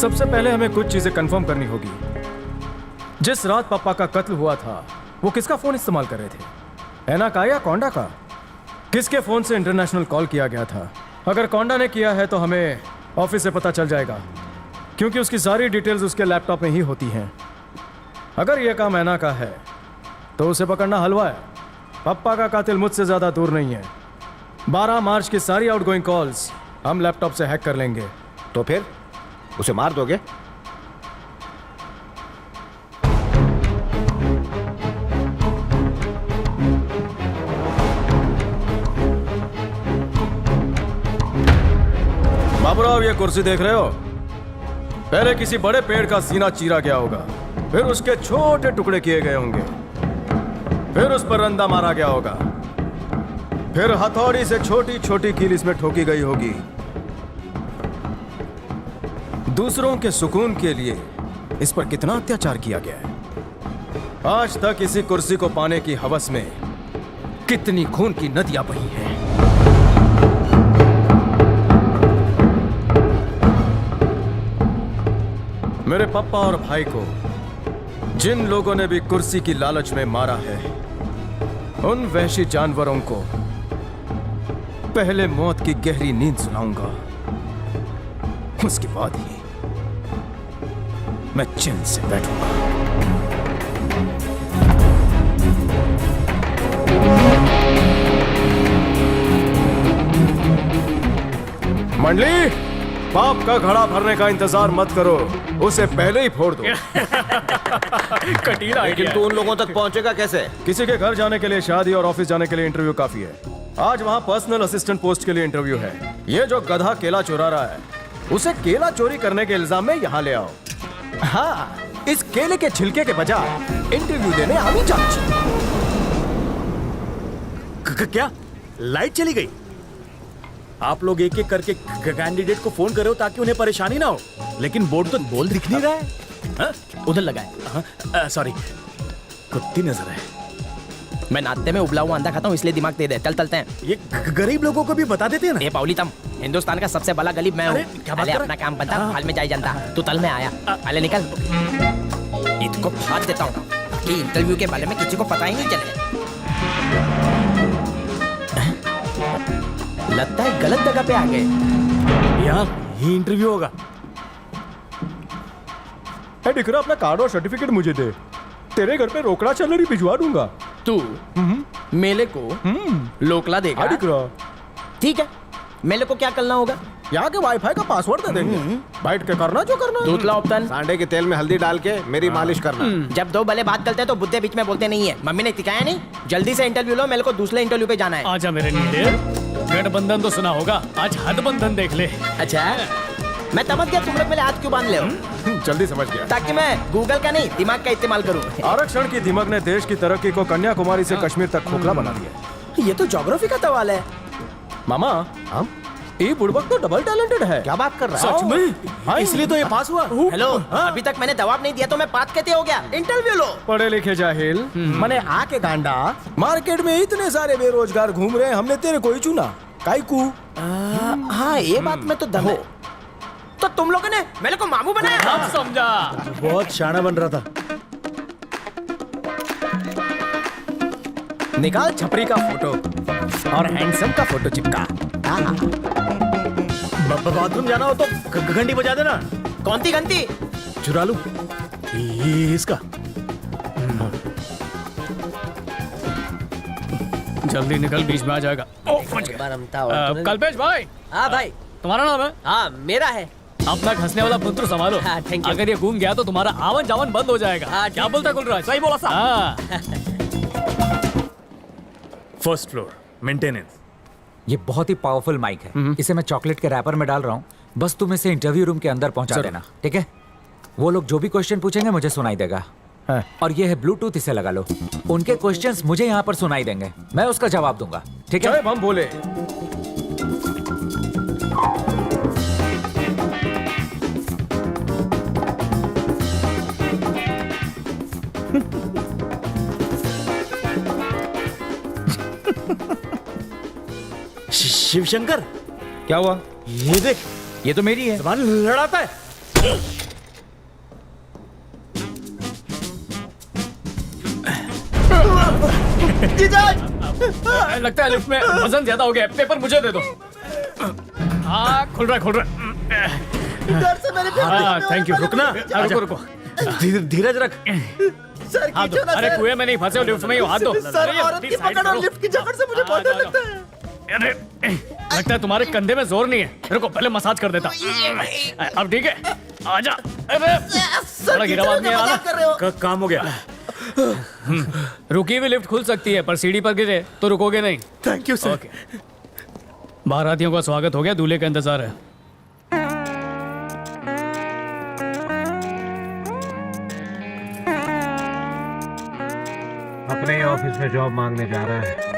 सबसे पहले हमें कुछ चीजें कंफर्म करनी होगी। जिस रात पापा का कत्ल हुआ था वो किसका फोन इस्तेमाल कर रहे थे, एना का या कोंडा का? किसके फोन से इंटरनेशनल कॉल किया गया था? अगर कोंडा ने किया है तो हमें ऑफिस से पता चल जाएगा, क्योंकि उसकी सारी डिटेल्स उसके लैपटॉप में ही होती हैं। अगर यह काम एना का है तो उसे पकड़ना हलवा है। पापा का कातिल मुझसे ज्यादा दूर नहीं है। 12 मार्च की सारी आउटगोइंग कॉल्स हम लैपटॉप से हैक कर लेंगे। तो फिर उसे मार दोगे? बाबूराव, ये कुर्सी देख रहे हो? पहले किसी बड़े पेड़ का सीना चीरा गया होगा, फिर उसके छोटे टुकड़े किए गए होंगे, फिर उस पर रंदा मारा गया होगा, फिर हथौड़ी से छोटी छोटी कील इसमें ठोकी गई होगी। दूसरों के सुकून के लिए इस पर कितना अत्याचार किया गया है। आज तक इसी कुर्सी को पाने की हवस में कितनी खून की नदियां बही हैं। मेरे पापा और भाई को जिन लोगों ने भी कुर्सी की लालच में मारा है, उन वहशी जानवरों को पहले मौत की गहरी नींद सुनाऊंगा, उसके बाद ही मैं चैन से बैठूंगा। मंडली, पाप का घड़ा भरने का इंतजार मत करो, उसे पहले ही फोड़ दो। कटीला आइडिया। लेकिन तू उन लोगों तक पहुंचेगा कैसे? किसी के घर जाने के लिए शादी और ऑफिस जाने के लिए इंटरव्यू काफी है। आज वहाँ पर्सनल असिस्टेंट पोस्ट के लिए इंटरव्यू है। ये जो गधा केला चुरा रहा है, उसे केला चोरी करने के इल्जाम में यहाँ ले आओ। हाँ, इस केले के छिलके के बजाय इंटरव्यू देने आमी चाची। क्या लाइट चली गई? आप लोग एक एक करके कैंडिडेट को फोन करो ताकि उन्हें परेशानी ना हो, लेकिन बोर्ड तो बोल दिख नहीं रहा है। उधर लगा है। सॉरी, कुत्ती नजर है। मैं नाश्ते में उबला हुआ अंडा खाता हूँ, इसलिए दिमाग तेज है। चलते हैं। ये गरीब लोगों को भी बता देते हैं ना। ये पाउली तम, हिंदुस्तान का सबसे बड़ा गरीब मैं हूँ। क्या बात कर रहा है? अपना काम बनता, हाल में जाए जनता। तू तल में आया, पहले निकल। इसको फाड़ देता हूँ कि इंटरव्यू के बारे में किसी को पता ही नहीं चले। लगता है गलत जगह पे आ गए। यहाँ ही इंटरव्यू होगा। दिखरा, अपना कार्ड और सर्टिफिकेट मुझे दे, तेरे घर पे रोकड़ा सैलरी भिजवा दूंगा। तू मेले को लोकला देगा? दिखरा, ठीक है, मेले को क्या करना होगा? यहाँ के वाईफाई का पासवर्ड दे देंगे, बैठ के करना जो करना। दूसरा ऑप्शन, सांडे के तेल में हल्दी डाल के मेरी मालिश करना। जब दो भले बात करते हैं तो बुद्धे बीच में बोलते नहीं है। मम्मी ने सिखाया नहीं? जल्दी से इंटरव्यू लो, मेरे को दूसरे इंटरव्यू पे जाना है। आजा मेरे नीले, गठबंधन तो सुना होगा, आज हथबंधन देख ले। अच्छा, मैं समझ गया तुम लोग मेरे हाथ क्यों बांध ले हो। जल्दी समझ गया। ताकि मैं गूगल का नहीं दिमाग का इस्तेमाल करूं। आरक्षण की दिमाग ने देश की तरक्की को कन्याकुमारी से कश्मीर तक खोखला बना दिया। ये तो ज्योग्राफी का सवाल है। मामा, हम ये बुड़बक तो डबल टैलेंटेड है। क्या बात कर रहा है? सच में? हाँ, इसलिए तो ये पास हुआ। हेलो, अभी तक मैंने जवाब नहीं दिया तो मैं पास कैसे हो गया? इंटरव्यू लो। पढ़े लिखे जाहिल, मने आके गांडा। मार्केट में इतने सारे बेरोजगार घूम रहे हैं, हमने तेरे को ही चुना। काईकू? हाँ, ये बात में तो दम है। तो तुम लोगों ने मेरे को मामू बनाया? अब समझा। बहुत शाना बन रहा था। निकाल छपरी का फोटो और हैंडसम का फोटो चिपका। बाथरूम जाना हो तो घंटी बजा देना। कौन सी घंटी? चुरा लूं ये इसका। जल्दी निकल, बीच में आ जाएगा। ओ, फंस गया। कल्पेश भाई, हाँ भाई। तुम्हारा नाम है? हाँ, मेरा है। अपना घसने वाला पुत्र संभालो। हाँ, thank you। अगर ये घूम गया तो तुम्हारा आवन जावन बंद हो जाएगा। हाँ, क्या बोलता है गुलराज? सही बोला साहब। First floor maintenance. ये बहुत ही पावरफुल माइक है। इसे मैं चॉकलेट के रैपर में डाल रहा हूँ। बस तुम इसे इंटरव्यू रूम के अंदर पहुंचा देना, ठीक है? वो लोग जो भी क्वेश्चन पूछेंगे मुझे सुनाई देगा। और ये है ब्लूटूथ, इसे लगा लो। उनके क्वेश्चंस मुझे यहाँ पर सुनाई देंगे, मैं उसका जवाब दूंगा, ठीक है? हम बोले शिवशंकर, क्या हुआ? ये देख, ये तो मेरी है। जबान लड़ाता है। लगता है लिफ्ट में वजन ज्यादा हो गया है। पेपर मुझे दे दो। हाँ खुल रहा है। हाँ थैंक यू। रुकना। रुको। धीरज रख। सर हाथ दो। खींचो ना अरे सर। कुएं में नहीं फंसे हो, लिफ्ट में ही हो, हाथ दो। सर औरत की पकड़ और लिफ्ट की जकड़ से मुझे बहुत डर लगता है। अरे लगता है तुम्हारे कंधे में जोर नहीं है। रुको पहले मसाज कर देता। अब ठीक है, आजा। अरे सर बड़ा गिरा खींचो आदमी ना, है, आना। मजाक कर रहे हो। काम हो गया। रुकी हुई लिफ्ट खुल सकती है, पर सीढ़ी पर गिरे तो रुकोगे नहीं। Thank you sir. ओके। बारातियों का स्वागत हो गया, दूल्हे का इंतजार है। अपने ऑफिस में जॉब मांगने जा रहा है।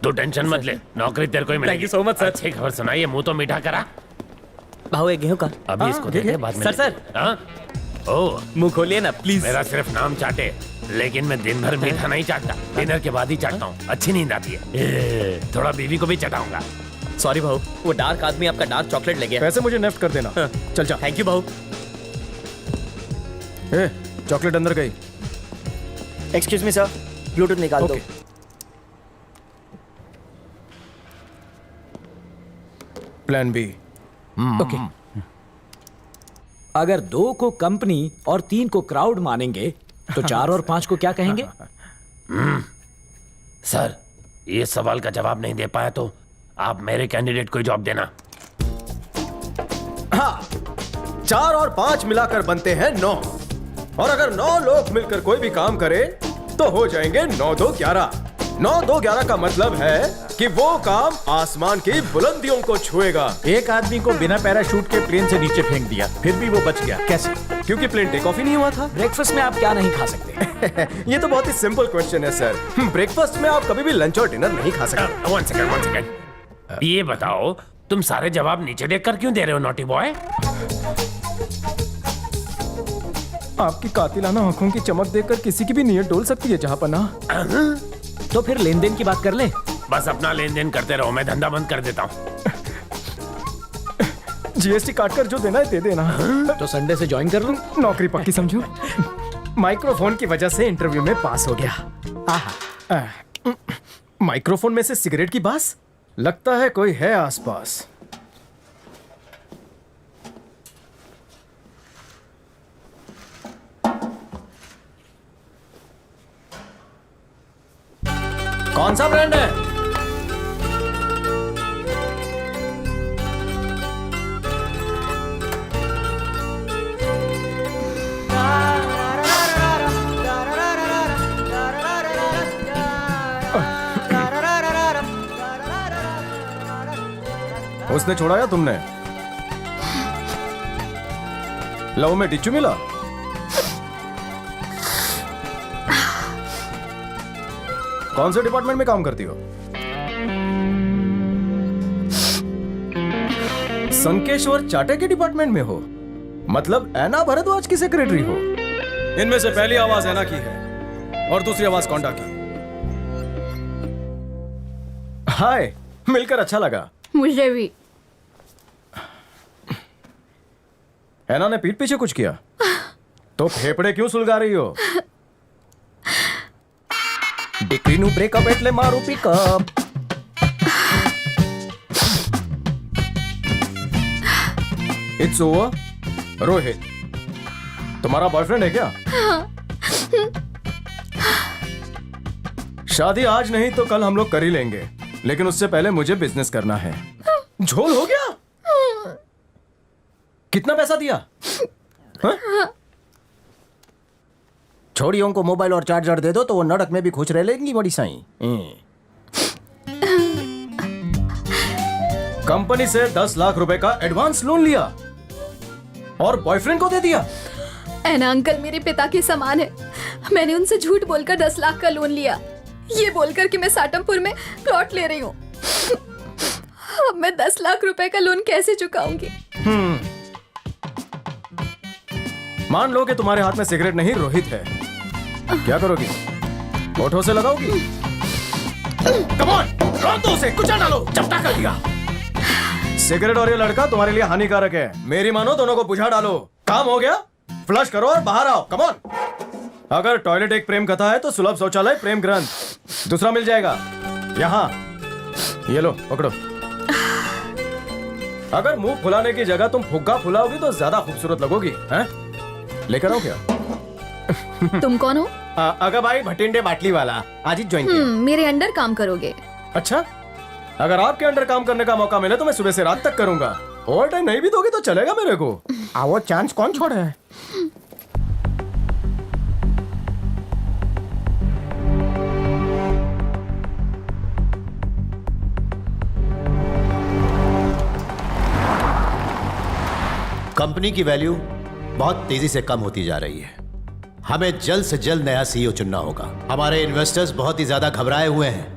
तू टेंशन मत ले, नौकरी तेरे को ही मिलेगी। Thank you so much, sir. अच्छी खबर सुनाइए, मुंह तो मीठा करा। भाव एक गेहूं का। अभी इसको दे दे, बाद में सर, ले। हाँ? ओ, मुंह खोलिए ना प्लीज। मेरा सिर्फ नाम चाटे, लेकिन मैं दिन भर मीठा नहीं चाटता। डिनर के बाद ही चाटता हूँ, अच्छी नींद आती है। थोड़ा बीवी को भी चटाऊंगा। सॉरी भाऊ, वो डार्क आदमी आपका डार्क चॉकलेट ले गया। पैसे मुझे नेफ्ट कर देना। चल जा। थैंक यू भाऊ। ए, चॉकलेट अंदर गई। एक्सक्यूज मी सर, ब्लूटूथ निकाल दो। ओके। Plan B. ओके। अगर 2 को कंपनी और 3 को क्राउड मानेंगे तो 4 और 5 को क्या कहेंगे? सर, ये सवाल का जवाब नहीं दे पाया तो आप मेरे कैंडिडेट को जॉब देना। हाँ, 4 और 5 मिलाकर बनते हैं 9, और अगर 9 लोग मिलकर कोई भी काम करें तो हो जाएंगे 9 2 11। 9 2 11 का मतलब है कि वो काम आसमान की बुलंदियों को छुएगा। एक आदमी को बिना पैराशूट के प्लेन से नीचे फेंक दिया, फिर भी वो बच गया। कैसे? क्योंकि प्लेन टेक ऑफ ही नहीं हुआ था। ब्रेकफास्ट में आप क्या नहीं खा सकते? ये तो बहुत ही सिंपल क्वेश्चन है सर। ब्रेकफास्ट में आप कभी भी लंच और डिनर नहीं खा सकते। One second. ये बताओ, तुम सारे जवाब नीचे देखकर क्यों दे रहे हो, नॉटी बॉय? आपकी कातिलाना आंखों की चमक देखकर किसी की भी नीयत डोल सकती है जहांपना। तो फिर लेन देन की बात कर ले। बस अपना लेन देन करते रहो, मैं धंधा बंद कर देता हूँ। जीएसटी काटकर जो देना है दे देना। तो संडे से ज्वाइन कर लूं? नौकरी पक्की समझो। माइक्रोफोन की वजह से इंटरव्यू में पास हो गया। माइक्रोफोन में से सिगरेट की बास, लगता है कोई है आसपास। कौन सा ब्रांड है? उसने छोड़ा या तुमने? लव में डिच्चू मिला? कौन से डिपार्टमेंट में काम करती हो? संकेश्वर चाटे के डिपार्टमेंट में हो? मतलब ऐना भरद्वाज की सेक्रेटरी हो? इनमें से पहली आवाज ऐना की है और दूसरी आवाज कोंडा की। हाय, मिलकर अच्छा लगा। मुझे भी। ऐना ने पीठ पीछे कुछ किया तो फेफड़े क्यों सुलगा रही हो? डिक्रीनु ब्रेकअप एटले मारू पिकअप। It's over. रोहित, तुम्हारा बॉयफ्रेंड है क्या? शादी आज नहीं तो कल हम लोग कर ही लेंगे, लेकिन उससे पहले मुझे बिजनेस करना है। झोल हो गया? कितना पैसा दिया? छोड़ियों को मोबाइल और चार्जर दे दो तो वो नड़क में भी खुश रह लेंगी बड़ी साई। कंपनी से 10 लाख रुपए का एडवांस लोन लिया और बॉयफ्रेंड को दे दिया। ऐना अंकल मेरे पिता के समान है। मैंने उनसे झूठ बोलकर 10 लाख का लोन लिया, ये बोलकर कि मैं साटमपुर में प्लॉट ले रही हूँ। अब मैं 10 लाख रुपए का लोन कैसे चुकाऊंगी? मान लो कि तुम्हारे हाथ में सिगरेट नहीं रोहित है, क्या करोगी? होठों से लगाओगी? कम ऑन, रोक दो उसे, कुचल डालो, चपटा कर दिया। सिगरेट और ये लड़का तुम्हारे लिए हानिकारक है, मेरी मानो दोनों को बुझा डालो। काम हो गया, फ्लश करो और बाहर आओ। Come on. अगर टॉयलेट एक प्रेम कथा है तो सुलभ शौचालय प्रेम ग्रंथ दूसरा मिल जाएगा यहाँ। ये लो पकड़ो। अगर मुंह फुलाने की जगह तुम फुग्गा फुलाओगी तो ज्यादा खूबसूरत लगोगी। हैं? लेकर आओ क्या? तुम कौन हो? अगर भाई भटिंडे बाटली वाला, आज ही ज्वाइन किया। मेरे अंडर काम करोगे? अच्छा, अगर आपके अंडर काम करने का मौका मिले तो मैं सुबह से रात तक करूंगा। ओवर टाइम नहीं भी दोगे तो चलेगा मेरे को। वो चांस कौन छोड़े है? कंपनी की वैल्यू बहुत तेजी से कम होती जा रही है। हमें जल्द से जल्द नया सीईओ चुनना होगा। हमारे इन्वेस्टर्स बहुत ही ज्यादा घबराए हुए हैं।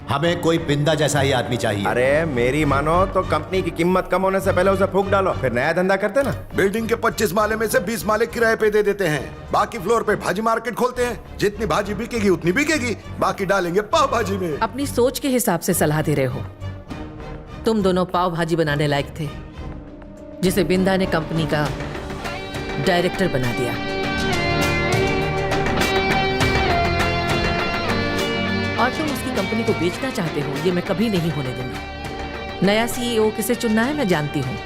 हमें कोई बिंदा जैसा ही आदमी चाहिए। अरे मेरी मानो तो कंपनी की कीमत कम होने से पहले उसे फूंक डालो, फिर नया धंधा करते ना। बिल्डिंग के 25 माले में से 20 माले किराए पे दे देते हैं, बाकी फ्लोर पे भाजी मार्केट खोलते हैं। जितनी भाजी बिकेगी उतनी बिकेगी, बाकी डालेंगे पाव भाजी में। अपनी सोच के हिसाब से सलाह दे रहे हो। तुम दोनों पाव भाजी बनाने लायक थे, जिसे बिंदा ने कंपनी का डायरेक्टर बना दिया। और तुम उसकी कंपनी को बेचना चाहते हो, ये मैं कभी नहीं होने दूंगी। नया सीईओ किसे चुनना है मैं जानती हूँ,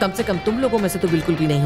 कम से कम तुम लोगों में से तो बिल्कुल भी नहीं हो।